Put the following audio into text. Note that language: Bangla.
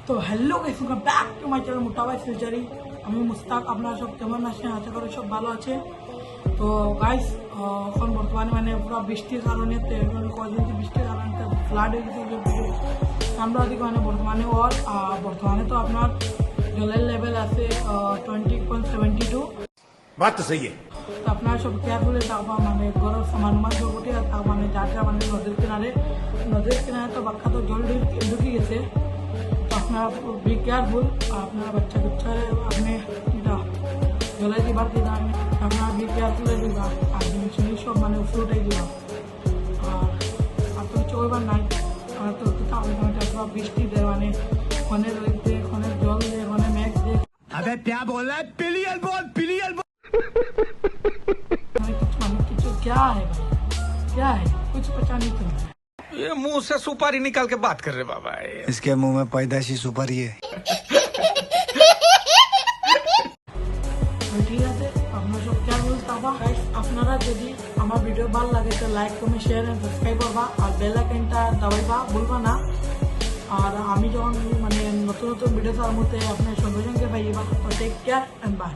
তো hello guys, welcome back to my channel মোটা ভাই ফিউচারি। আমি মুস্তাক। আপনারা সব কেমন আছেন? আশা করি সব ভালো আছে। তো গাইস, এখন বর্তমানে মানে পুরো বৃষ্টির কারণে কয়েকদিন বৃষ্টির কারণে ফ্লাড হয়ে গেছে। আমরা ওদিকে মানে বর্তমানে তো আপনার জলের লেভেল আছে 20.72। बात तो सही है। তো আপনারা সব কেয়ারফুলি থাকবা, মানে ঘরের সামান জগতে মানে যারা মানে নদীর কিনারে তো বাক্কা তো জল ঢুকে গেছে। তো আপনারা বি কেয়ারফুল। আপনার বাচ্চা কাচ্চারে আপনি এটা জলে দিবার দিন আপনারা বি কেয়ারফুলে দিবা, আর জিনিস সব মানে উপরে উঠে দিবা। আর তো কিছু ওইবার নাই, আর তো বৃষ্টি দেয় মানে খনের জল দেয়, খনে মেঘ দেয়। अबे क्या बोल रहा है? पिलियल बोल। कुछ क्या है भाई, क्या है? कुछ पता नहीं चल रहा है। ये मुंह से सुपारी निकाल के बात कर रहे बाबा। इसके मुंह में पैदाशी सुपारी है। ঠিক আছে, আপনারা সব কেয়ার বলতে পারবা। আপনারা যদি আমার ভিডিও ভালো লাগে তো like comment share and subscribe করবা, আর বেল আইকনটা দাবাইবা ভুলবা না। আর আমি যখন মানে নতুন ভিডিও ছাড়ার মধ্যে আপনার সঙ্গে সঙ্গে পাইবা। তো টেক কেয়ার এন্ড বাই।